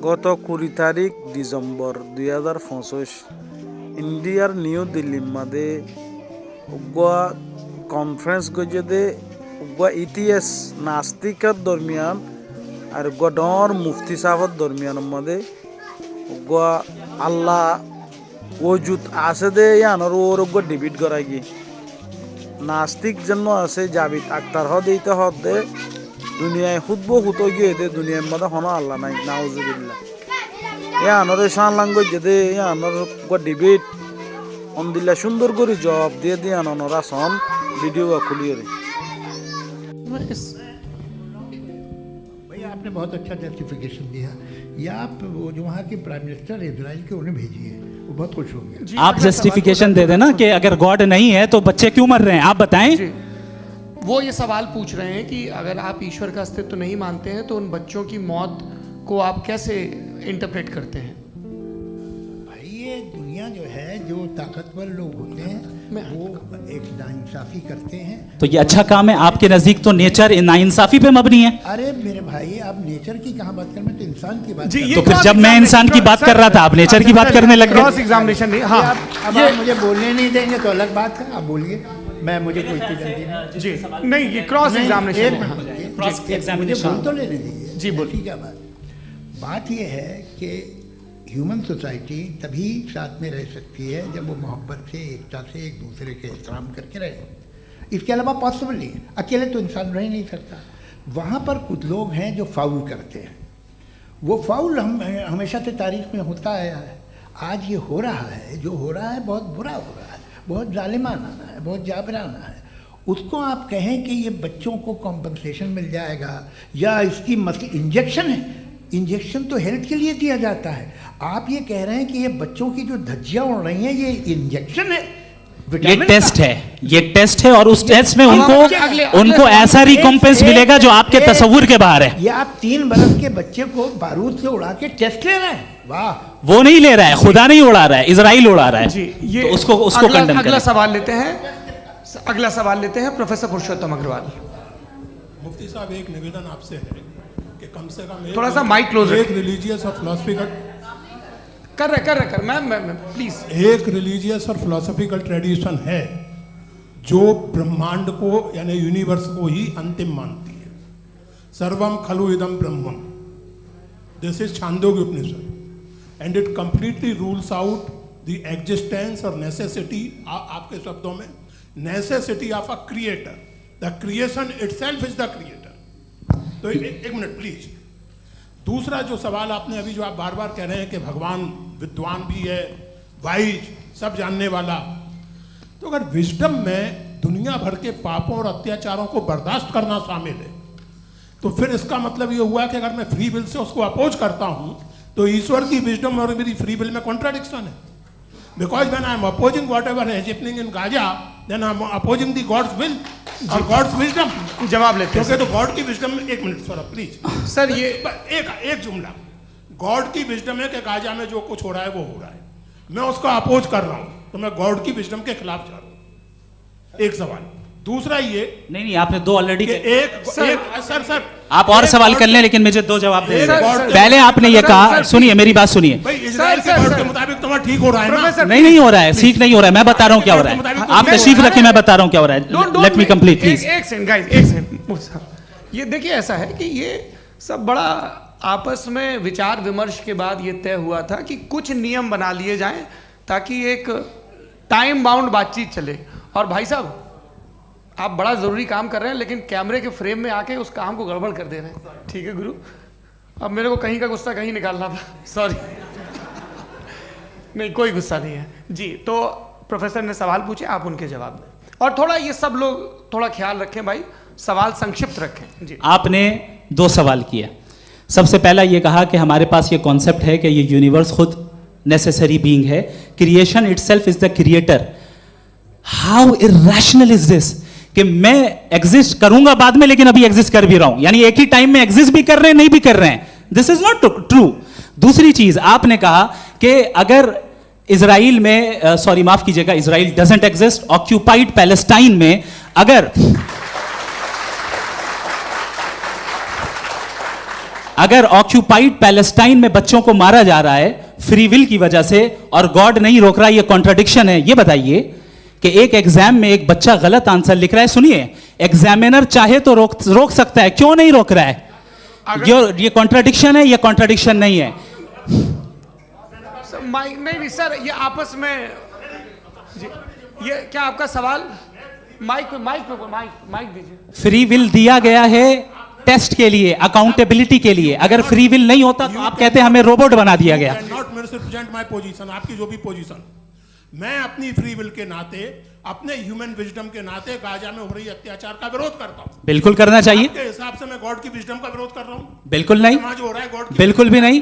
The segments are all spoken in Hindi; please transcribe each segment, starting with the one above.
গত 20 তারিখ ডিসেম্বর 2025 ইন্ডিয়ার নিউ দিল্লির মাঝে উগা কনফারেন্স গজেদে উগা ইতিহাস নাস্তিকর দরমিয়ান আর উগা ডর মুফতি সাহর দরমিয়ান মাঝে উগা আল্লাহ ওজুদ আছে দে ইয়ানোর ওর উগা ডিবিট করাই গিয়ে নাস্তিক জন্য আছে জাবিদ আক্তার হদ এইতে হদ দে দুনিয়ায় হুদব হুতো গিয়ে দে দুনিয়ার মধ্যে হনো আল্লাহ নাই নাউজুবিল্লাহ এ আনরে শান লাঙ্গুয়েজ দে এ আনর ডিবেট অন্দিল্লা সুন্দর করে জবাব দিয়ে দিয়ে আনরা সন ভিডিও খুলিয়ে রে भैया आपने बहुत अच्छा जस्टिफिकेशन दिया या आप वो जो वहाँ के प्राइम मिनिस्टर इजराइल के उन्हें भेजिए वो बहुत खुश होंगे। आप जस्टिफिकेशन दे देना कि अगर गॉड नहीं है तो बच्चे क्यों मर रहे हैं, आप बताएं। वो ये सवाल पूछ रहे हैं कि अगर आप ईश्वर का अस्तित्व नहीं मानते हैं तो उन बच्चों की मौत को आप कैसे इंटरप्रेट करते हैं। भाई ये दुनिया जो है जो ताकतवर लोग होते हैं वो एक नाइंसाफी करते हैं। तो ये अच्छा काम है आपके नजदीक, तो नेचर नाइंसाफी पे मबनी है। अरे मेरे भाई आप नेचर की कहाँ बात कर रहे हैं, तो इंसान की बात तो फिर जब मैं इंसान की बात कर रहा था आप नेचर की बात करने लग गए। क्रॉस एग्जामिनेशन नहीं, हाँ अब आप मुझे बोलने नहीं देंगे तो अलग बात है, आप बोलिए, मैं मुझे कोई चीज़ जल्दी नहीं। जी नहीं, ये क्रॉस एग्जामिनेशन मुझे बोल तो लेने दीजिए। जी बोलिए। क्या बात ये है कि ह्यूमन सोसाइटी तभी साथ में रह सकती है जब वो मोहब्बत से, एकता से, एक दूसरे के एहतराम करके रहे। इसके अलावा पॉसिबल नहीं है, अकेले तो इंसान रह ही नहीं सकता। वहाँ पर कुछ लोग हैं जो फाउल करते हैं, वो फाउल हम हमेशा से तारीख में होता आया है। आज ये हो रहा है, जो हो रहा है बहुत बुरा हो रहा है, बहुत जालिमाना है, बहुत जाबराना है। उसको आप कहें कि ये बच्चों को कॉम्पनसेशन मिल जाएगा या इसकी इंजेक्शन है, इंजेक्शन तो हेल्थ के लिए दिया जाता है। आप ये कह रहे हैं कि ये बच्चों की जो धज्जियां उड़ रही हैं ये इंजेक्शन है, ये टेस्ट है, ये टेस्ट है और उस टेस्ट में उनको ऐसा रिकॉम्पेंस मिलेगा जो आपके तस्वुर के बाहर है। ये आप 3 बरस के बच्चे को बारूद से उड़ा के टेस्ट ले रहे हैं, वाह। वो नहीं ले रहा है, खुदा नहीं उड़ा रहा है, इजराइल उड़ा रहा है। जी ये तो उसको कंडेम अगला सवाल लेते हैं, अगला सवाल लेते हैं प्रोफेसर पुरुषोत्तम अग्रवाल। मुफ्ती साहब एक निवेदन आपसे है कि कम से कम थोड़ा सा माइक क्लोज एक रिलीजियस और फिलोसफिकल कर मैं प्लीज एक रिलीजियस और फिलोसफिकल ट्रेडिशन है जो ब्रह्मांड को यानी यूनिवर्स को ही अंतिम मानती है। सर्वम खलु इदम ब्रह्मम, this is Chandogya Upanishad and it completely rules out the existence और नेसेसिटी, आपके शब्दों में necessity of a creator. The creation itself is the creator. तो एक मिनट प्लीज। दूसरा जो सवाल आपने अभी जो आप बार बार कह रहे हैं कि भगवान विद्वान भी है, वाइज, सब जानने वाला, तो अगर विजडम में दुनिया भर के पापों और अत्याचारों को बर्दाश्त करना शामिल है तो फिर इसका मतलब ये हुआ कि अगर मैं फ्री विल से उसको अपोज करता हूं तो ईश्वर की विजडम और मेरी फ्री विल में कॉन्ट्राडिक्शन है। Because when I am opposing whatever is happening in Gaza then I am opposing the God's will और गॉड्स विजडम। जवाब लेते हैं क्योंकि तो गॉड की विजडम में, एक मिनट सर प्लीज सर, ये एक जुमला, गॉड की विजडम है कि गाजा में जो कुछ हो रहा है वो हो रहा है, मैं उसको अपोज कर रहा हूं तो मैं गॉड की विजडम के खिलाफ जा रहा हूं। एक सवाल। दूसरा ये नहीं आपने 2 ऑलरेडी। सर आप और सवाल कर लें लेकिन मुझे 2 जवाब दे। पहले आपने ये कहा, सुनिए मेरी बात सुनिए। इजराइल के गॉड के मुताबिक तुम्हारा ठीक हो रहा है ना? नहीं हो रहा है, ठीक नहीं हो रहा है, मैं बता रहा हूँ क्या हो रहा है। आप तशरीफ रखें, मैं बता रहा हूँ क्या हो रहा है। Let me complete please. एक सेकंड गाइस, एक सेकंड। ये देखिए ऐसा है कि ये सब बड़ा आपस में विचार विमर्श के बाद ये तय हुआ था कि कुछ नियम बना लिए जाएं ताकि एक टाइम बाउंड बातचीत चले। और भाई साहब आप बड़ा ज़रूरी काम कर रहे हैं लेकिन कैमरे के फ्रेम में आके उस काम को गड़बड़ कर दे रहे हैं। ठीक है गुरु, अब मेरे को कहीं का गुस्सा कहीं निकालना था, सॉरी। नहीं कोई गुस्सा नहीं है जी। तो प्रोफेसर ने सवाल पूछे, आप उनके जवाब दें और थोड़ा ये सब लोग थोड़ा ख्याल रखें भाई, सवाल संक्षिप्त रखें जी। आपने 2 सवाल किया। सबसे पहला ये कहा कि हमारे पास ये कॉन्सेप्ट है कि ये यूनिवर्स खुद नेसेसरी बीइंग है, creation itself is the creator. How irrational is this कि मैं एग्जिस्ट करूंगा बाद में लेकिन अभी एग्जिस्ट कर भी रहा हूं, यानी एक ही टाइम में एग्जिस्ट भी कर रहे हैं नहीं भी कर रहे हैं। This is not true. दूसरी चीज आपने कहा कि अगर इजराइल में, सॉरी माफ कीजिएगा, Israel doesn't exist, occupied Palestine में अगर अगर ऑक्यूपाइड पैलेस्टाइन में बच्चों को मारा जा रहा है फ्री विल की वजह से और गॉड नहीं रोक रहा, ये कॉन्ट्रडिक्शन है। ये बताइए कि एक एग्जाम में एक बच्चा गलत आंसर लिख रहा है, सुनिए, एग्जामिनर चाहे तो रोक सकता है, क्यों नहीं रोक रहा है? ये कॉन्ट्रडिक्शन है, ये कॉन्ट्रडिक्शन नहीं है। माइक नहीं सर, ये आपस में जी, ये क्या आपका सवाल? माइक दीजिए। फ्री विल दिया गया है टेस्ट के लिए, अकाउंटेबिलिटी के लिए। अगर फ्री विल नहीं होता तो आप कहते हैं हमें रोबोट बना दिया गया। नॉट मिसरिप्रेजेंट माय पोजीशन, आपकी जो भी पोजीशन, मैं अपनी फ्री विल के नाते, अपने ह्यूमन विजडम के नाते गाजा में हो रही अत्याचार का विरोध करता हूं। बिल्कुल करना चाहिए। आपके हिसाब से मैं गॉड की विजडम का विरोध कर रहा हूं? बिल्कुल नहीं, समाज हो रहा है गॉड की, बिल्कुल भी नहीं,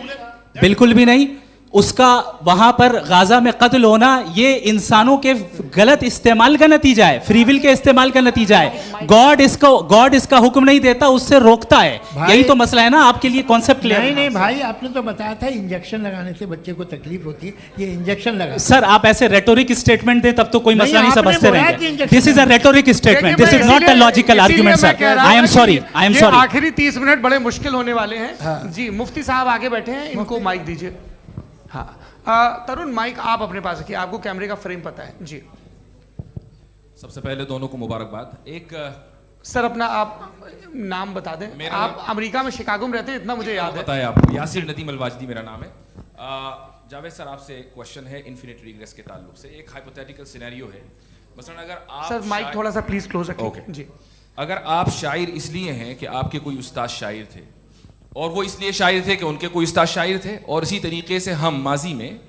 बिल्कुल भी नहीं। उसका वहां पर गाजा में कत्ल होना ये इंसानों के गलत इस्तेमाल का नतीजा है, फ्री विल के इस्तेमाल का नतीजा है। गॉड इसका हुक्म नहीं देता, उससे रोकता है। यही तो मसला है ना, आपके लिए कॉन्सेप्ट क्लियर नहीं भाई, आपने तो बताया था इंजेक्शन लगाने से बच्चे को तकलीफ होती है, ये इंजेक्शन लगा। सर आप ऐसे रेटोरिक स्टेटमेंट दे तब तो कोई मसला नहीं, समझते रहेंगे। This is a rhetoric statement, this is not a logical argument sir. I am sorry, I am sorry. आखिरी 30 मिनट बड़े मुश्किल होने वाले हैं। जी मुफ्ती साहब आगे बैठे हैं, इनको माइक दीजिए। हाँ तरुण, माइक आप अपने पास रखिए, आपको कैमरे का फ्रेम पता है जी। सबसे पहले दोनों को मुबारकबाद। एक सर अपना आप नाम बता दें। आप अमेरिका में शिकागो में रहते हैं, इतना मुझे याद है। बताया आपको, यासिर नदीम अलवाजदी मेरा नाम है। जावेद सर आपसे एक क्वेश्चन है इन्फिनिट रिग्रेस के ताल्लुक से। एक हाइपोथेटिकल सिनेरियो है, मसलन अगर आप सर माइक थोड़ा सा प्लीज क्लोज रखिए जी। अगर आप शायर इसलिए हैं कि आपके कोई उस्ताद शायर थे, और वो इसलिए शायर थे कि उनके कोई उस्ताद शायर थे, और इसी तरीके से हम माजी में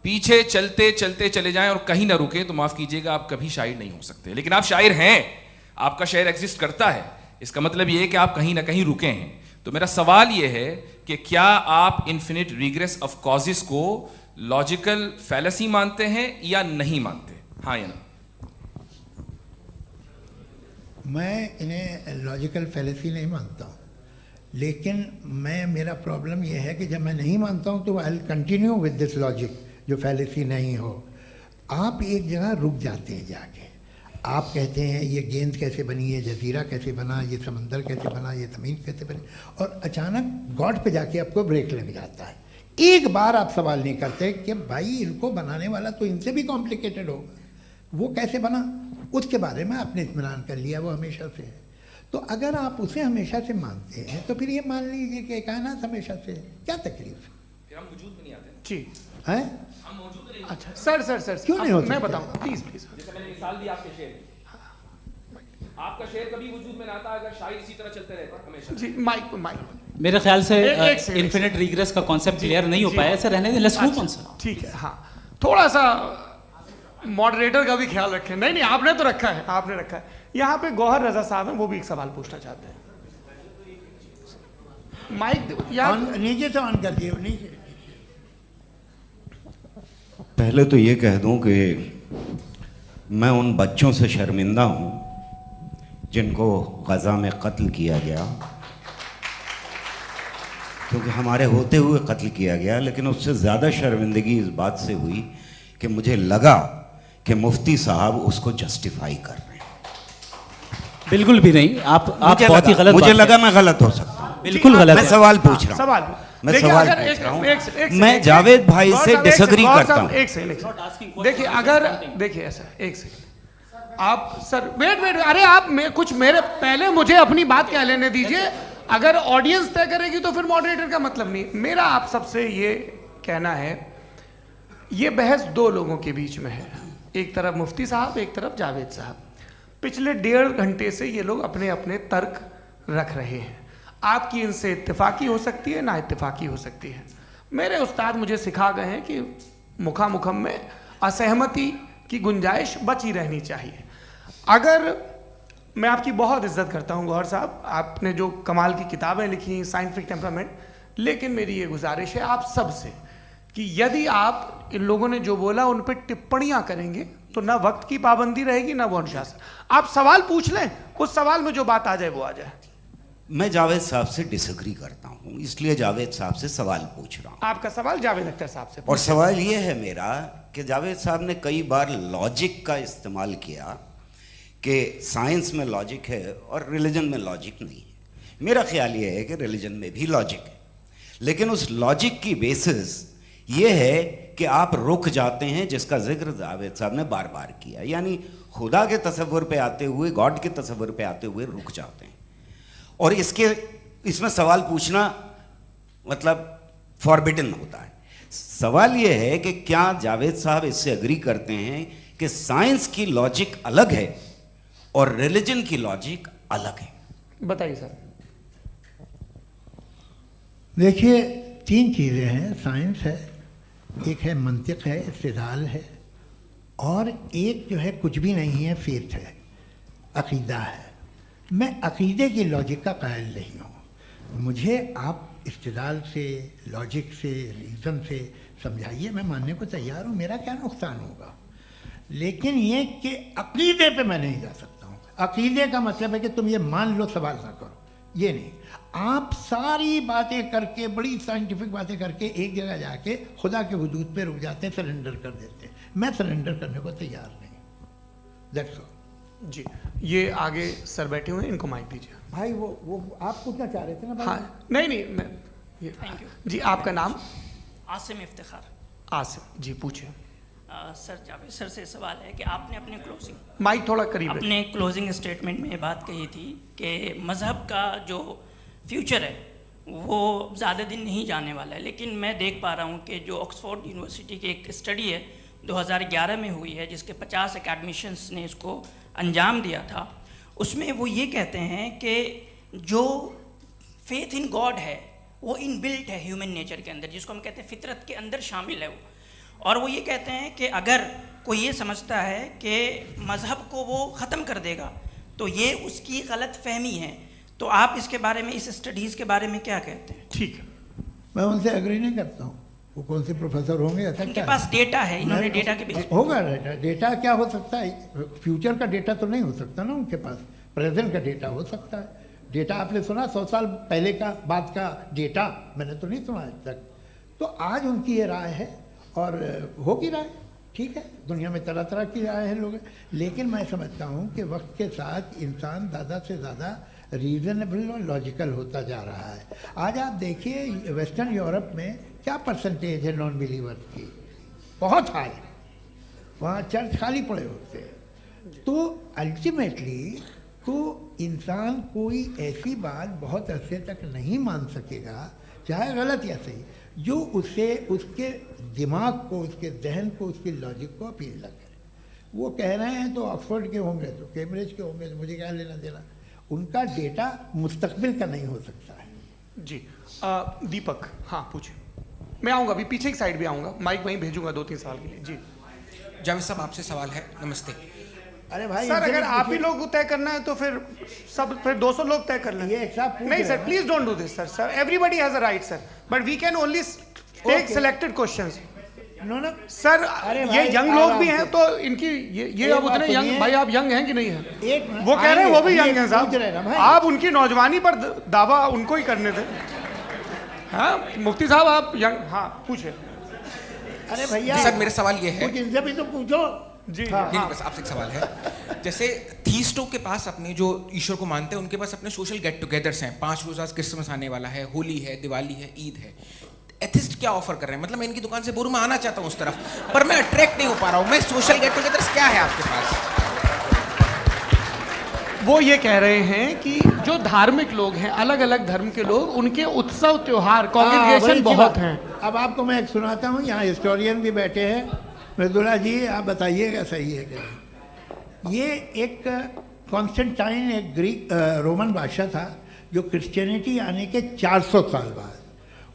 पीछे चलते चलते चले जाएं और कहीं ना रुके, तो माफ कीजिएगा आप कभी शायर नहीं हो सकते। लेकिन आप शायर हैं, आपका शायर एग्जिस्ट करता है, इसका मतलब ये है कि आप कहीं ना कहीं रुके हैं। तो मेरा सवाल ये है कि क्या आप इन्फिनिट रिग्रेस ऑफ कॉजेस को लॉजिकल फैलेसी मानते हैं या नहीं मानते? हाँ या ना? मैं इन्हें लॉजिकल फैलेसी नहीं मानता हूँ, लेकिन मेरा प्रॉब्लम यह है कि जब मैं नहीं मानता हूँ तो I continue with this logic जो फैलेसी नहीं हो। आप एक जगह रुक जाते हैं जाके, आप कहते हैं ये गेंद कैसे बनी, ये जजीरा कैसे बना, ये समंदर कैसे बना, ये ज़मीन कैसे बनी, और अचानक गॉड पे जाके आपको ब्रेक लग जाता है। एक बार आप सवाल नहीं करते कि भाई इनको बनाने वाला तो इनसे भी कॉम्प्लिकेटेड होगा, वो कैसे बना, उसके बारे में आपने इत्मीनान कर लिया, वो हमेशा से है। तो अगर आप उसे हमेशा से मानते हैं तो फिर ये मान लीजिए कि कायनात हमेशा से है, क्या तकलीफ? फिर हम वजूद में नहीं आते जी है? हम मौजूद नहीं। अच्छा सर क्यों नहीं हो सकते? मैं बताऊं प्लीज। जैसे मैंने मिसाल दी आपके शेर की, आपका शेर कभी वजूद में ना आता अगर शायर इसी तरह चलते रहते हमेशा। जी माइक मेरे ख्याल से एक सेकंड, इन्फिनिट रिग्रेस का कॉन्सेप्ट क्लियर नहीं हो पाया, ऐसे रहने दें, लेट्स मूव ऑन सर। ठीक है। हाँ थोड़ा सा मॉडरेटर का भी ख्याल रखें। नहीं आपने तो रखा है, आपने रखा है। यहाँ पे गौहर रजा साहब हैं, वो भी एक सवाल पूछना चाहते हैं। माइक नीचे से ऑन कर दिए नीचे। पहले तो ये कह दूं कि मैं उन बच्चों से शर्मिंदा हूं जिनको गज़ा में कत्ल किया गया, क्योंकि हमारे होते हुए कत्ल किया गया। लेकिन उससे ज़्यादा शर्मिंदगी इस बात से हुई कि मुझे लगा कि मुफ्ती साहब उसको जस्टिफाई कर रहे हैं। बिल्कुल भी नहीं, आप बहुत ही गलत। मुझे लगा मैं गलत हो सकता हूं, बिल्कुल गलत मैं है। सवाल पूछ रहा हूं, सवाल मैं सवाल पूछ रहा हूं। मैं जावेद भाई से डिसएग्री करता हूं। एक सेकंड देखिए, अगर देखिए ऐसा एक सेकंड आप सर वेट अरे आप कुछ मेरे पहले मुझे अपनी बात कह लेने दीजिए। अगर ऑडियंस तय करेगी तो फिर मॉडरेटर का मतलब नहीं। मेरा आप सबसे ये कहना है, ये बहस दो लोगों के बीच में है, एक तरफ मुफ्ती साहब, एक तरफ जावेद साहब। पिछले 1.5 घंटे से ये लोग अपने अपने तर्क रख रहे हैं। आपकी इनसे इत्तेफाकी हो सकती है, ना इत्तेफाकी हो सकती है। मेरे उस्ताद मुझे सिखा गए हैं कि मुखामुखम में असहमति की गुंजाइश बची रहनी चाहिए। अगर मैं आपकी बहुत इज्जत करता हूं गौहर साहब, आपने जो कमाल की किताबें लिखी, साइंटिफिक टेम्परामेंट, लेकिन मेरी ये गुजारिश है आप सबसे कि यदि आप इन लोगों ने जो बोला उन पर टिप्पणियां करेंगे तो ना वक्त की पाबंदी रहेगी ना वो अनुशासन। आप सवाल पूछ लें, उस सवाल में जो बात आ जाए वो आ जाए। मैं जावेद साहब से डिसएग्री करता हूं, इसलिए जावेद साहब से सवाल पूछ रहा हूं। आपका सवाल जावेद अख्तर साहब से। और सवाल ये है मेरा कि जावेद साहब ने कई बार लॉजिक का इस्तेमाल किया कि साइंस में लॉजिक है और रिलीजन में लॉजिक नहीं है। मेरा ख्याल ये है कि रिलीजन में भी लॉजिक है। लेकिन उस लॉजिक की बेसिस ये है कि आप रुक जाते हैं, जिसका जिक्र जावेद साहब ने बार बार किया, यानी खुदा के तसव्वुर पे आते हुए, गॉड के तसव्वुर पे आते हुए रुक जाते हैं। और इसमें सवाल पूछना मतलब फॉरबिडन होता है। सवाल यह है कि क्या जावेद साहब इससे एग्री करते हैं कि साइंस की लॉजिक अलग है और रिलीजन की लॉजिक अलग है? बताइए सर। देखिए, 3 चीज़ें हैं। साइंस है, एक है मंतिक है, इस्तिदलाल है, और एक जो है कुछ भी नहीं है, फेथ है, अकीदा है। मैं अकीदे की लॉजिक का कायल नहीं हूँ। मुझे आप इस्तिदलाल से, लॉजिक से, रीज़न से समझाइए, मैं मानने को तैयार हूँ, मेरा क्या नुकसान होगा। लेकिन ये कि अकीदे पे मैं नहीं जा सकता हूँ। अकीदे का मतलब है कि तुम ये मान लो, सवाल ना करो, ये नहीं। आप सारी बातें करके, बड़ी साइंटिफिक बातें करके एक जगह जाके खुदा के वजूद पे रुक जाते हैं, सरेंडर कर देते हैं। मैं सरेंडर करने को तैयार नहीं। That's all. जी, ये आगे सर बैठे हुए हैं, इनको माइक दीजिए। भाई वो आप पूछना चाह रहे थे ना भाई? हाँ, नहीं मैं ये थैंक यू जी। आपका नाम? आसिम इफ्तिखार। आसिम जी, पूछिए। सर, जावेद सर से सवाल है कि आपने अपने क्लोजिंग माइक थोड़ा करीब है। अपने क्लोजिंग स्टेटमेंट में ये बात कही थी कि मज़हब का जो फ्यूचर है वो ज़्यादा दिन नहीं जाने वाला है। लेकिन मैं देख पा रहा हूँ कि जो ऑक्सफोर्ड यूनिवर्सिटी की एक स्टडी है 2011 में हुई है, जिसके 50 एकेडमिशियंस ने इसको अंजाम दिया था, उसमें वो ये कहते हैं कि जो फेथ इन गॉड है वो इनबिल्ट है ह्यूमन नेचर के अंदर, जिसको हम कहते हैं फितरत के अंदर शामिल है वो। और वो ये कहते हैं कि अगर कोई ये समझता है कि मज़हब को वो ख़त्म कर देगा तो ये उसकी गलत फहमी है। तो आप इसके बारे में, इस स्टडीज़ के बारे में क्या कहते हैं? ठीक है, मैं उनसे एग्री नहीं करता हूँ। वो कौन से प्रोफेसर होंगे, ऐसा उनके क्या पास डेटा है, इन्होंने डेटा के बेस होगा। डेटा क्या हो सकता है? फ्यूचर का डेटा तो नहीं हो सकता ना उनके पास, प्रेजेंट का डेटा हो सकता है। डेटा आपने सुना 100 साल पहले का बाद का डेटा? मैंने तो नहीं सुना आज तक। तो आज उनकी ये राय है और होगी राय, ठीक है। दुनिया में तरह तरह की राय है लोग, लेकिन मैं समझता हूँ कि वक्त के साथ इंसान ज़्यादा से ज़्यादा रीज़नेबल और लॉजिकल होता जा रहा है। आज आप देखिए वेस्टर्न यूरोप में क्या परसेंटेज है नॉन बिलीवर्स की, बहुत हाई। वहाँ चर्च खाली पड़े होते हैं। तो अल्टीमेटली तो इंसान कोई ऐसी बात बहुत अरसे तक नहीं मान सकेगा, चाहे गलत या सही, जो उससे उसके दिमाग को, उसके जहन को, उसकी लॉजिक को अपील न करे। वो कह रहे हैं तो ऑक्सफोर्ड के होंगे तो कैम्ब्रिज के होंगे, तो मुझे क्या लेना देना। उनका डेटा मुस्तकबिल का नहीं हो सकता है। जी। दीपक, हाँ पूछिए। मैं आऊँगा अभी, पीछे की साइड भी आऊँगा, माइक वहीं भेजूंगा 2-3 साल के लिए। जी जावेद साहब, आपसे सवाल है। नमस्ते। अरे भाई सर, अगर आप ही लोग को तय करना है तो फिर 200 लोग तय कर लें। ये एक साथ नहीं sir, please don't do this sir. Everybody has a right sir, but we can only take selected questions. No sir, ये यंग लोग भी हैं तो इनकी ये अब बात उतने यंग, सुनिए। भाई आप यंग हैं कि नहीं हैं? एक मिनट, वो कह रहे हैं वो भी आइए, यंग हैं पूछ रहे हैं ना साहब। भाई। आप उनकी नौजवानी पर दावा उनको ही करने थे। हाँ मुफ्ती साहब, आप यंग, हाँ पूछे। अरे भैया सर, मेरा सवाल ये है। कुछ इनसे भी तो पूछो। जी नहीं, बस आपसे एक सवाल है। जैसे थीस्टों के पास अपने जो ईश्वर को मानते हैं उनके पास अपने सोशल गेट टुगेदर्स हैं। 5 रोज़ आज क्रिसमस आने वाला है, होली है, दिवाली है, ईद है। एथिस्ट क्या ऑफर कर रहे हैं? मतलब मैं इनकी दुकान से बोलूं, मैं आना चाहता हूं उस तरफ, पर मैं अट्रैक्ट नहीं हो पा रहा हूं। मैं सोशल गेट टुगेदर्स क्या है आपके पास? वो ये कह रहे हैं कि जो धार्मिक लोग हैं, अलग अलग धर्म के लोग, उनके उत्सव त्योहार, कॉन्ग्रेगेशन बहुत हैं। अब आपको मैं एक सुनाता हूँ, यहाँ हिस्टोरियन भी बैठे हैं। मृदुला जी, आप बताइएगा सही है क्या? ये एक कॉन्स्टेंटाइन, एक ग्रीक रोमन बादशाह था जो क्रिश्चियनिटी आने के 400 साल बाद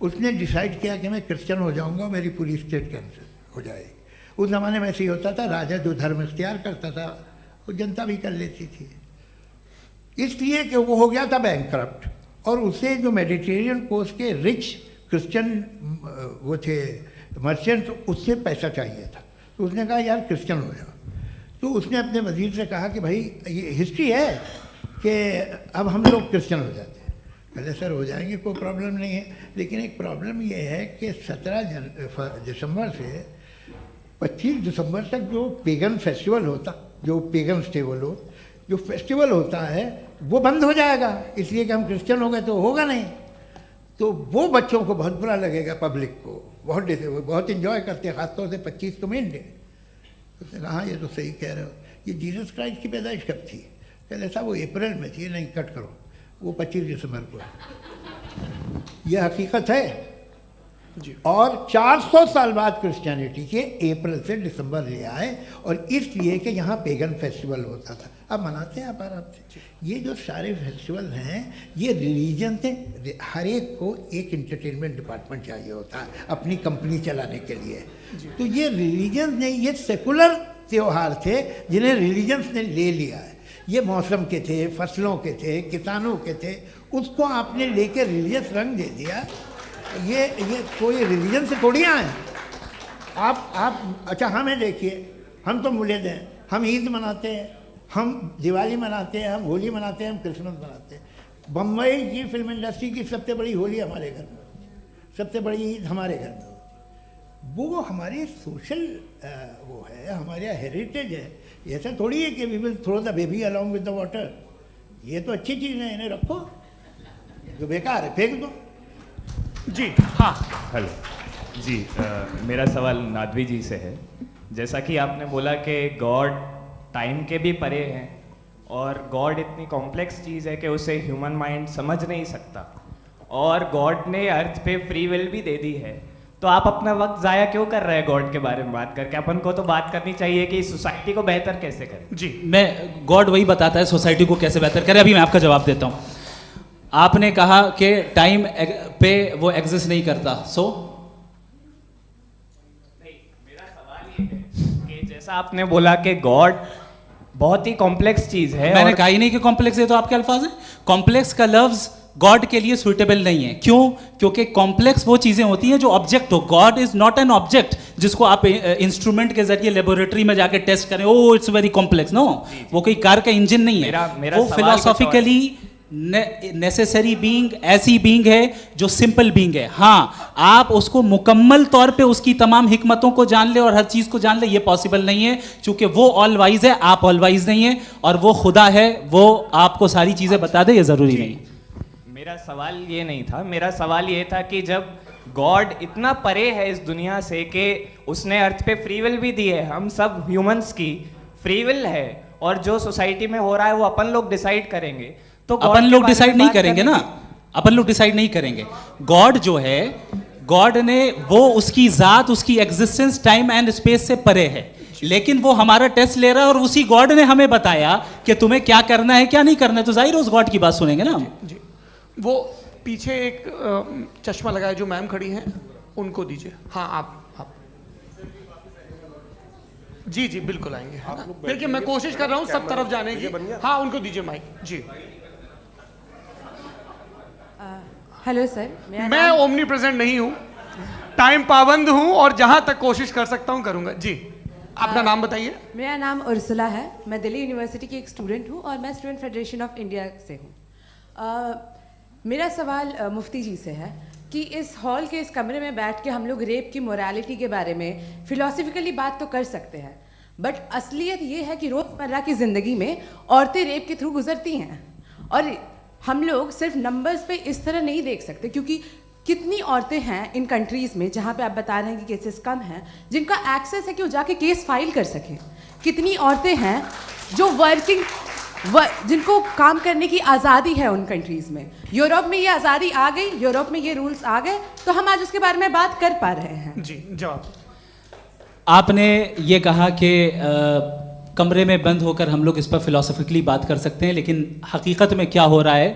उसने डिसाइड किया कि मैं क्रिश्चियन हो जाऊंगा, मेरी पूरी स्टेट कैंसिल हो जाएगी। उस ज़माने में ऐसे ही होता था, राजा जो धर्म इख्तियार करता था वो जनता भी कर लेती थी। इसलिए कि वो हो गया था बैंकक्रप्ट, और उसे जो मेडिटेरियन कोस्ट के रिच क्रिश्चियन वो थे मर्चेंट, उससे पैसा चाहिए था। तो उसने कहा यार क्रिश्चियन हो जाओ। तो उसने अपने वजीर से कहा कि भाई ये हिस्ट्री है कि अब हम लोग क्रिश्चियन हो जाते हैं। पहले सर हो जाएंगे, कोई प्रॉब्लम नहीं है, लेकिन एक प्रॉब्लम ये है कि 17 दिसंबर से 25 दिसंबर तक जो पेगन फेस्टिवल होता, जो पेगन थे वो लोग, जो फेस्टिवल होता है वो बंद हो जाएगा, इसलिए कि हम क्रिश्चियन हो गए तो होगा नहीं। तो वो बच्चों को बहुत बुरा लगेगा, पब्लिक को वो बहुत इन्जॉय करते हैं, खासतौर से 25 तो मेन डे। तो उसने कहा हाँ ये तो सही कह रहे हो, ये जीसस क्राइस्ट की पैदाइश कब थी? कहते साहब वो अप्रैल में थी। नहीं, कट करो, वो 25 दिसंबर को है। ये हकीकत है। और 400 साल बाद क्रिश्चियनिटी के अप्रैल से दिसंबर ले आए, और इसलिए कि यहाँ पेगन फेस्टिवल होता था। अब मनाते हैं आप आराम से। ये जो सारे फेस्टिवल हैं ये रिलीजन से, हर एक को एक इंटरटेनमेंट डिपार्टमेंट चाहिए होता है अपनी कंपनी चलाने के लिए। तो ये रिलीजन ने, ये सेकुलर त्यौहार थे जिन्हें रिलीजन्स ने ले लिया है। ये मौसम के थे, फसलों के थे, किसानों के थे, उसको आपने लेके रिलीजियस रंग दे दिया। ये कोई रिलीजन से थोड़ी आए हैं आप। अच्छा हमें देखिए, हम तो मुल्द हैं, हम ईद मनाते हैं, हम दिवाली मनाते हैं, हम होली मनाते हैं, हम क्रिसमस मनाते हैं। बम्बई की फिल्म इंडस्ट्री की सबसे बड़ी होली हमारे घर में होती है, सबसे बड़ी ईद हमारे घर में होती है। वो हमारे सोशल वो है, हमारे हेरिटेज है। ऐसा थोड़ी है कि we will throw the baby along with the water. ये तो अच्छी चीज़ है, इन्हें रखो, जो बेकार है फेंक दो। जी हाँ, हेलो जी, मेरा सवाल नादवी जी से है। जैसा कि आपने बोला कि गॉड टाइम के भी परे हैं और गॉड इतनी कॉम्प्लेक्स चीज़ है कि उसे ह्यूमन माइंड समझ नहीं सकता, और गॉड ने अर्थ पे फ्री विल भी दे दी है, तो आप अपना वक्त ज़ाया क्यों कर रहे हैं गॉड के बारे में बात करके? अपन को तो बात करनी चाहिए कि सोसाइटी को बेहतर कैसे करें। जी, मैं गॉड वही बताता है सोसाइटी को कैसे बेहतर करे। अभी मैं आपका जवाब देता हूँ। आपने कहा कि टाइम पे वो एग्जिस्ट नहीं करता, मेरा सवाल ये है कि जैसा आपने बोला कि गॉड बहुत ही कॉम्प्लेक्स चीज है। मैंने कहा ही नहीं कि कॉम्प्लेक्स है, तो आपके अल्फाज हैं। कॉम्प्लेक्स का लफ्ज गॉड के लिए सुइटेबल नहीं है। क्यों? क्योंकि कॉम्प्लेक्स वो चीजें होती हैं जो ऑब्जेक्ट हो। God is not an object जिसको आप इंस्ट्रूमेंट के जरिए लेबोरेटरी में जाके टेस्ट करें, oh it's very complex. No, वो कोई कार का इंजन नहीं है। वो फिलोसॉफिकली नेसेसरी बीइंग ऐसी बीइंग है जो सिंपल बीइंग है। हाँ, आप उसको मुकम्मल तौर पे उसकी तमाम हिकमतों को जान ले और हर चीज को जान ले, ये पॉसिबल नहीं है, क्योंकि वो ऑल वाइज है, आप ऑल वाइज नहीं है, और वो खुदा है, वो आपको सारी चीजें बता दे, ये जरूरी नहीं। मेरा सवाल ये नहीं था, मेरा सवाल ये था कि जब गॉड इतना परे है इस दुनिया से कि उसने अर्थ पे फ्री विल भी दी है, हम सब ह्यूमंस की फ्री विल है, और जो सोसाइटी में हो रहा है वो अपन लोग डिसाइड करेंगे, तो अपन लोग डिसाइड नहीं करेंगे ना, अपन लोग डिसाइड नहीं करेंगे। गॉड जो है, गॉड ने वो उसकी जात, उसकी एग्जिस्टेंस टाइम एंड स्पेस से परे है, लेकिन वो हमारा टेस्ट ले रहा है और उसी गॉड ने हमें बताया कि तुम्हें क्या करना है क्या नहीं करना है, तो जाहिर है उस गॉड की बात सुनेंगे ना हम। जी, वो पीछे एक चश्मा लगाया जो मैम खड़ी हैं, उनको दीजिए। हाँ, आप जी जी बिल्कुल आएंगे। देखिए मैं कोशिश कर रहा हूँ सब तरफ जाने की। हाँ, उनको दीजिए माइक। जी, हेलो सर, मैं ओमनी प्रेजेंट नहीं हूँ, टाइम पाबंद हूँ, और जहाँ तक कोशिश कर सकता हूँ करूँगा। जी, अपना नाम बताइए। मेरा नाम उर्सुला है, मैं दिल्ली यूनिवर्सिटी की एक स्टूडेंट हूँ और मैं स्टूडेंट फेडरेशन ऑफ इंडिया से हूँ। मेरा सवाल मुफ्ती जी से है कि इस हॉल के इस कमरे में बैठ के हम लोग रेप की मोरालिटी के बारे में फिलोसफिकली बात तो कर सकते हैं, बट असलियत ये है कि रोज़मर्रा की ज़िंदगी में औरतें रेप के थ्रू गुजरती हैं, और हम लोग सिर्फ नंबर्स पे इस तरह नहीं देख सकते, क्योंकि कितनी औरतें हैं इन कंट्रीज़ में जहाँ पे आप बता रहे हैं कि केसेस कम हैं, जिनका एक्सेस है कि वो जाके केस फाइल कर सकें। कितनी औरतें हैं जो जिनको काम करने की आज़ादी है उन कंट्रीज़ में। यूरोप में ये आज़ादी आ गई, यूरोप में ये रूल्स आ गए, तो हम आज उसके बारे में बात कर पा रहे हैं। जी, जवाब। आपने ये कहा कि कमरे में बंद होकर हम लोग इस पर फिलोसफिकली बात कर सकते हैं, लेकिन हकीकत में क्या हो रहा है,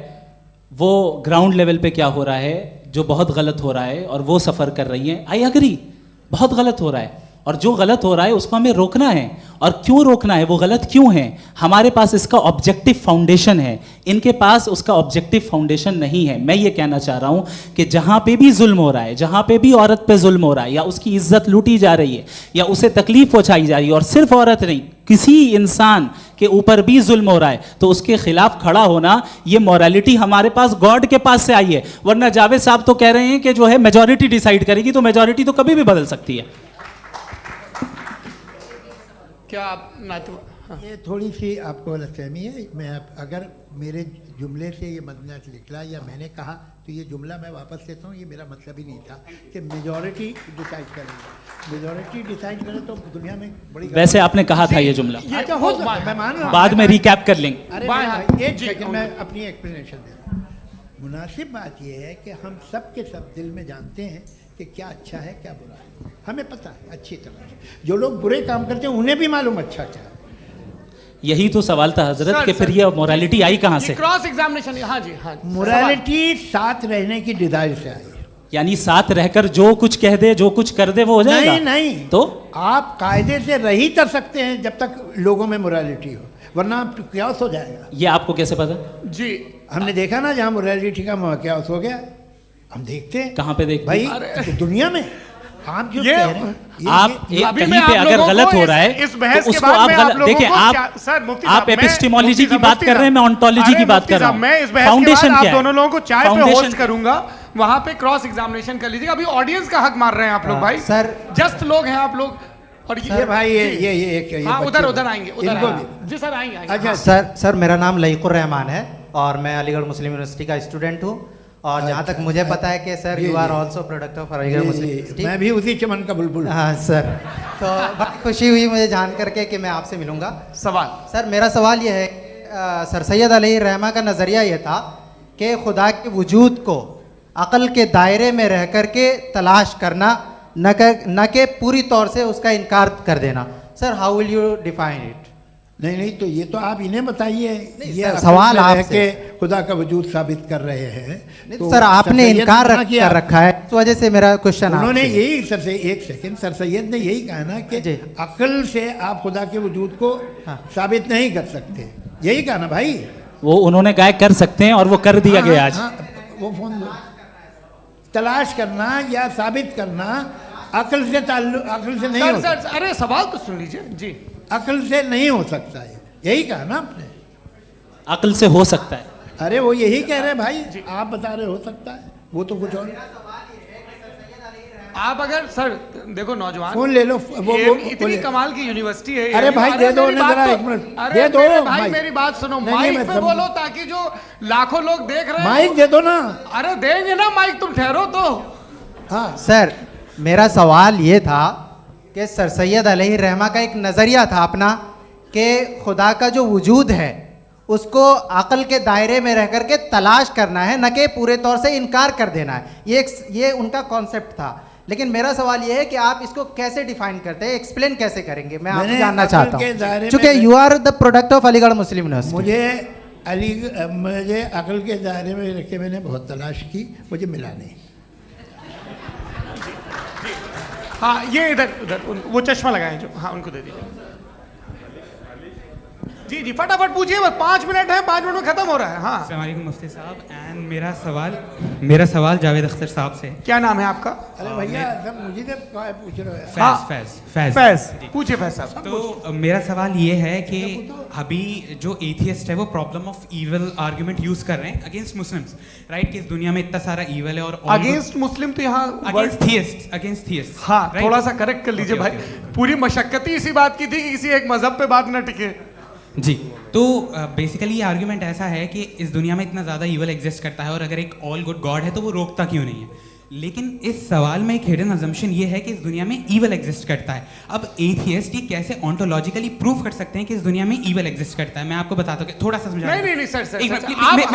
वो ग्राउंड लेवल पे क्या हो रहा है जो बहुत गलत हो रहा है, और वो सफ़र कर रही हैं। आई अग्री, बहुत गलत हो रहा है, और जो गलत हो रहा है उसको हमें रोकना है। और क्यों रोकना है, वो गलत क्यों है, हमारे पास इसका ऑब्जेक्टिव फाउंडेशन है, इनके पास उसका ऑब्जेक्टिव फाउंडेशन नहीं है। मैं ये कहना चाह रहा हूँ कि जहाँ पे भी जुल्म हो रहा है, जहाँ पे भी औरत पे जुल्म हो रहा है, या उसकी इज्जत लूटी जा रही है, या उसे तकलीफ पहुँचाई जा रही है, और सिर्फ औरत नहीं, किसी इंसान के ऊपर भी जुल्म हो रहा है, तो उसके खिलाफ खड़ा होना, ये मॉरलिटी हमारे पास गॉड के पास से आई है। वरना जावेद साहब तो कह रहे हैं कि जो है मेजॉरिटी डिसाइड करेगी, तो मेजॉरिटी तो कभी भी बदल सकती है। क्या आप हाँ। ये थोड़ी सी आपको गलतफहमी है। मैं अगर मेरे जुमले से ये मदनत निकला या मैंने कहा तो तो ये जुमला मैं वापस लेता हूँ, ये मेरा मतलब ही नहीं था कि मेजॉरिटी डिसाइड करेगी। मेजॉरिटी डिसाइड करे तो दुनिया में बड़ी वैसे आपने कहा था ये जुमला, अच्छा हो सकता है, मैं मान रहा हूँ। बाद में रिकैप कर लेंगे। अरे भाई, एक सेकंड मैं अपनी एक्सप्लेनेशन देता हूँ। मुनासिब बात यह है कि हम सब के सब दिल में जानते हैं कि क्या अच्छा है क्या बुरा है, हमें पता है अच्छी तरह से। जो लोग बुरे काम करते हैं उन्हें भी मालूम अच्छा क्या है। यही तो सवाल था हजरत कि फिर ये मोरालिटी आई कहाँ से? क्रॉस एग्जामिनेशन, हाँ जी हाँ। मोरालिटी साथ रहने की डिजायर से आई, यानी साथ रहकर जो कुछ कह दे जो कुछ कर दे वो हो जाएगा? नहीं नहीं, तो आप कायदे से रह ही कर सकते हैं जब तक लोगों में मोरालिटी हो, वरना क्यास हो जाएगा। ये आपको कैसे पता? जी हमने देखा ना, जहाँ मोरालिटी का क्यास हो गया, हम देखते हैं। कहाँ पे देखते भाई हैं? दुनिया में आप जो कह रहे हैं, आप कहीं पे अगर गलत हो रहा है इस बहस तो के उसको बाद आप मैं गलत देखिए। आप एपिस्टेमोलॉजी की बात कर रहे हैं, मैं ऑन्टोलॉजी की बात कर रहा हूँ। मैं इस बहस फाउंडेशन के बाद क्या आप दोनों लोगों को चाय पे फाउंडेशन होस्ट करूंगा, वहां पे क्रॉस एग्जामिनेशन कर लीजिएगा। अभी ऑडियंस का हक मार रहे हैं आप लोग भाई, सर जस्ट लोग हैं आप लोग। और ये भाई ये हाँ उधर उधर आएंगे, उधर इनको आएंगे जी सर, आएंगे। अच्छा सर मेरा नाम लईकुर रहमान है और मैं अलीगढ़ मुस्लिम यूनिवर्सिटी का स्टूडेंट हूँ। और जहाँ तक मुझे पता है कि sir you are also product of Aligarh Muslim University. मैं भी उसी चमन का बुलबुल। हाँ सर, तो बड़ी खुशी हुई मुझे जान करके कि मैं आपसे मिलूंगा। सवाल सर मेरा सवाल ये है, सर सैयद अली रहमा का नज़रिया ये था कि खुदा के वजूद को अक़ल के दायरे में रह कर के तलाश करना, न कि पूरी तौर से उसका इनकार कर देना। Sir how will you define it? नहीं तो ये तो आप इन्हें बताइए। ये सवाल आपसे खुदा का वजूद साबित कर रहे हैं तो सर आपने इनकार कर रखा है, इस वजह से मेरा क्वेश्चन उन्होंने यही सर से एक सेकंड, सर सैयद ने यही कहा ना कि अक्ल से आप खुदा के वजूद को साबित नहीं कर सकते, यही कहा ना भाई। वो उन्होंने कहा कर सकते हैं और वो कर दिया गया आज। वो फोन तलाश करना या साबित करना अक्ल से अक्ल से नहीं हो सकता। अरे सवाल तो सुन लीजिए जी। अक्ल से नहीं हो सकता है, यही कहा ना आपने। अक्ल से हो सकता है, अरे वो यही कह रहे हैं भाई, आप बता रहे हो सकता है, वो तो कुछ और। आप अगर सर देखो नौजवान फोन ले लो, वो इतनी कमाल की यूनिवर्सिटी है। अरे भाई दे दो जरा, एक मिनट दे दो भाई, मेरी बात सुनो, माइक पे बोलो ताकि जो लाखों लोग देख रहे हैं। माइक दे दो ना। अरे देंगे ना माइक, तुम ठहरो तो। हाँ सर मेरा सवाल ये था कि सर सैयद अलैहि रहमा का एक नज़रिया था अपना कि खुदा का जो वजूद है उसको अक़ल के दायरे में रह कर के तलाश करना है, न कि पूरे तौर से इनकार कर देना है। ये उनका कॉन्सेप्ट था। लेकिन मेरा सवाल ये है कि आप इसको कैसे डिफाइन करते हैं, एक्सप्लेन कैसे करेंगे, मैं आपसे जानना चाहता हूँ। चूँकि you are the product of Aligarh Muslim University. मुझे अक़ल के दायरे में रख के मैंने बहुत तलाश की, मुझे मिला नहीं। हाँ ये इधर उधर वो चश्मा लगाए जो, हाँ उनको दे दीजिए। जी जी फटाफट पूछिए, बस 5 मिनट है, 5 मिनट में खत्म हो रहा है। हाँ अस्सलाम वालेकुम मुफ्ती साहब। एंड मेरा सवाल जावेद अख्तर साहब से। क्या नाम है आपका? अरे भैया सब मुझे पूछ रहे हैं। फैज पूछिए फैज साहब। तो मेरा सवाल ये है कि अभी जो एथियस्ट है वो problem of evil argument use कर रहे हैं अगेंस्ट मुस्लिम्स, राइट? कि इस दुनिया में इतना सारा ईविल है और अगेंस्ट मुस्लिम तो यहाँ अगेंस्ट थियस्ट। हाँ थोड़ा सा करेक्ट कर लीजिए भाई। पूरी मशक्कत ही इसी बात की थी कि किसी एक मजहब पे बात ना टिके। जी तो बेसिकली ये आर्ग्यूमेंट ऐसा है कि इस दुनिया में इतना ज़्यादा ईवल एग्जिस्ट करता है और अगर एक ऑल गुड गॉड है तो वो रोकता क्यों नहीं है? लेकिन इस सवाल में एक हिडन अजम्पशन ये है कि इस दुनिया में ईवल एग्जिस्ट करता है। अब एथियस्ट ये कैसे ऑन्टोलॉजिकली प्रूव कर सकते हैं कि इस दुनिया में ईवल एग्जिस्ट करता है? मैं आपको बताता हूँ, थोड़ा सा समझा। नहीं सर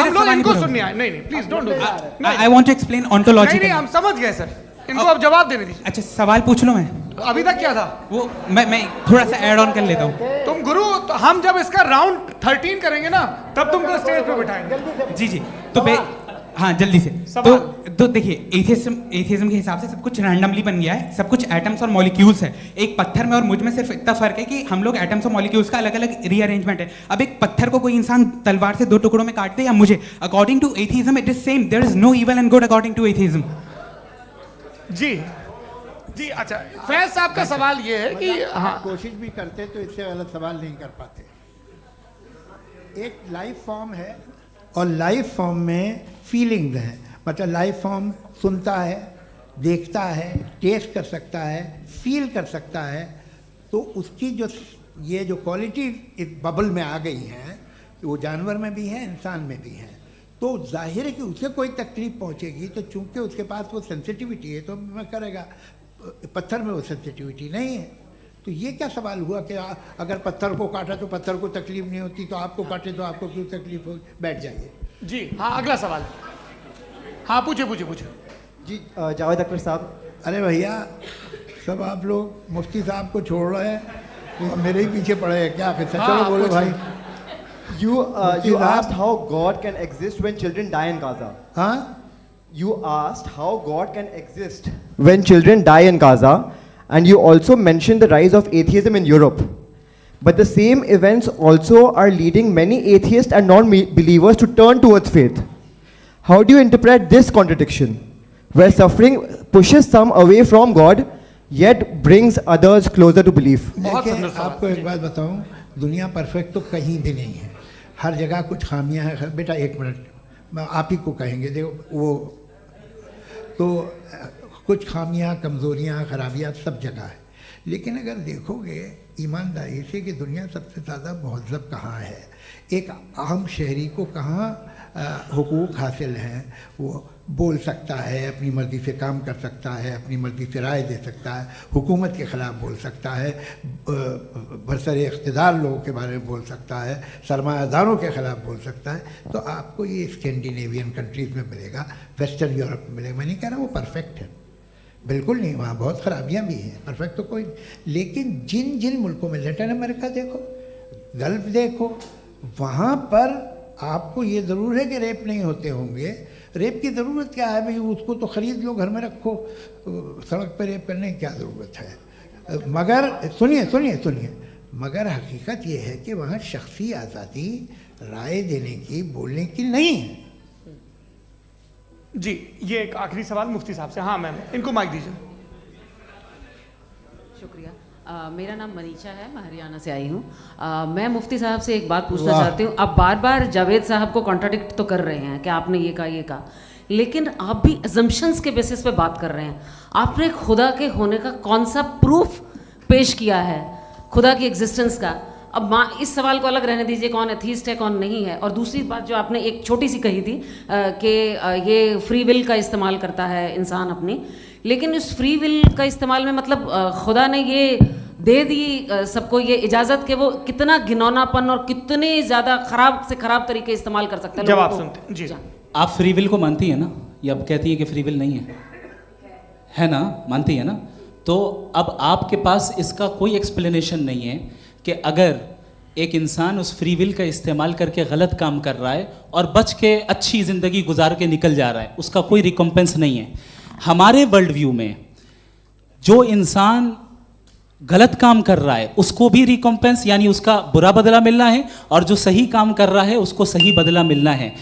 हम लोग इनको सुनने आए। नहीं please don't do that. I want to explain ontology. नहीं हम समझ गए सर, इनको अब जवाब देने दीजिए। अच्छा सवाल पूछ लो। मैं अभी तक क्या था वो मैं थोड़ा सा ऐड ऑन कर लेता हूँ। तुम गुरु, तो हम जब इसका राउंड 13 करेंगे ना तब तुमको स्टेज पे बिठाएंगे। जी तो हाँ जल्दी से। तो देखिए एथियज्म के हिसाब से सब कुछ रैंडमली बन गया है, सब कुछ एटम्स और मॉलिक्यूल्स है। एक पत्थर में और मुझ में सिर्फ इतना फर्क है कि हम लोग एटम्स और मॉलिक्यूल्स का अलग अलग रीअरेंजमेंट है। अब एक पत्थर को कोई इंसान तलवार से 2 टुकड़ों में काट दे या मुझे, according to atheism it is same. There is no evil and good according to atheism. जी अच्छा फैज साहब का सवाल ये है कि हाँ कोशिश भी करते तो इससे गलत सवाल नहीं कर पाते। एक लाइफ फॉर्म है और लाइफ फॉर्म में फीलिंग्स हैं, मतलब लाइफ फॉर्म सुनता है, देखता है, टेस्ट कर सकता है, फील कर सकता है। तो उसकी जो क्वालिटी इस बबल में आ गई हैं वो जानवर में भी है, इंसान में भी है। तो जाहिर है कि उसे कोई तकलीफ पहुंचेगी, तो चूंकि उसके पास वो सेंसिटिविटी है तो मैं करेगा, पत्थर में वो सेंसिटिविटी नहीं है। तो ये क्या सवाल हुआ कि अगर पत्थर को काटा तो पत्थर को तकलीफ नहीं होती, तो आपको काटे तो आपको क्यों तकलीफ होगी? बैठ जाइए जी। हाँ, अगला सवाल। हाँ, पूछे जी। जावेद अख्तर साहब। अरे भैया, सब आप लोग मुफ्ती साहब को छोड़ रहे हैं, वो मेरे ही पीछे पड़े हैं क्या? फिर चलो बोलो भाई। You asked how God can exist when children die in Gaza. हाँ? You asked how God can exist when children die in Gaza, and you also mentioned the rise of atheism in Europe. But the same events also are leading many atheists and non-believers to turn towards faith. How do you interpret this contradiction, where suffering pushes some away from God, yet brings others closer to belief? देखिए, आपको एक बात बताऊं, दुनिया परफेक्ट तो कहीं भी नहीं है, हर जगह कुछ खामियां हैं। बेटा एक मिनट, आप ही को कहेंगे, देखो वो तो कुछ खामियां, कमज़ोरियां, खराबियां सब जगह है। लेकिन अगर देखोगे ईमानदारी से कि दुनिया सबसे ज़्यादा महज़ब कहाँ है, एक आम शहरी को कहाँ हुकूक हासिल हैं, वो बोल सकता है, अपनी मर्ज़ी से काम कर सकता है, अपनी मर्ज़ी से राय दे सकता है, हुकूमत के ख़िलाफ़ बोल सकता है, बरसर इक़्तिदार लोगों के बारे में बोल सकता है, सरमायादारों के ख़िलाफ़ बोल सकता है। तो आपको ये स्कैंडिनेवियन कंट्रीज़ में मिलेगा, वेस्टर्न यूरोप में मिलेगा। मैं नहीं कह रहा वो परफेक्ट है, बिल्कुल नहीं, वहाँ बहुत ख़राबियाँ भी हैं, परफेक्ट तो कोई। लेकिन जिन जिन मुल्कों में, लैटिन अमेरिका देखो, गल्फ़ देखो, वहाँ पर आपको ये ज़रूर है कि रेप नहीं होते होंगे। रेप की ज़रूरत क्या है भाई? उसको तो ख़रीद लो, घर में रखो, सड़क पर रेप करने की क्या ज़रूरत है? मगर सुनिए, मगर हकीकत ये है कि वहाँ शख्सी आज़ादी राय देने की, बोलने की नहीं है। जी, ये एक आखिरी सवाल मुफ्ती साहब से। हाँ मैम, इनको माइक दीजिए। शुक्रिया। मेरा नाम मनीषा है, मैं हरियाणा से आई हूँ। मैं मुफ्ती साहब से एक बात पूछना चाहती हूँ। आप बार बार जावेद साहब को कॉन्ट्राडिक्ट तो कर रहे हैं कि आपने ये कहा, लेकिन आप भी अजम्पशंस के बेसिस पे बात कर रहे हैं। आपने खुदा के होने का कौन सा प्रूफ पेश किया है, खुदा की एग्जिस्टेंस का? अब इस सवाल को अलग रहने दीजिए, कौन एथीस्ट है कौन नहीं है। और दूसरी बात जो आपने एक छोटी सी कही थी कि ये फ्री विल का इस्तेमाल करता है इंसान अपनी, लेकिन इस फ्री विल का इस्तेमाल में मतलब खुदा ने ये दे दी सबको ये इजाज़त कि वो कितना घिनौनापन और कितने ज़्यादा ख़राब से ख़राब तरीके इस्तेमाल कर सकते हैं। जब आप सुनते जी, आप फ्री विल को मानती हैं ना, या अब कहती हैं कि फ्री विल नहीं है ना? मानती है ना? तो अब आपके पास इसका कोई एक्सप्लेनेशन नहीं है कि अगर एक इंसान उस फ्री विल का इस्तेमाल करके गलत काम कर रहा है और बच के अच्छी ज़िंदगी गुजार के निकल जा रहा है, उसका कोई रिकम्पेंस नहीं है। हमारे वर्ल्ड व्यू में जो इंसान गलत काम कर रहा है उसको भी रिकम्पेंस यानी उसका बुरा बदला मिलना है, और जो सही काम कर रहा है उसको सही बदला मिलना है।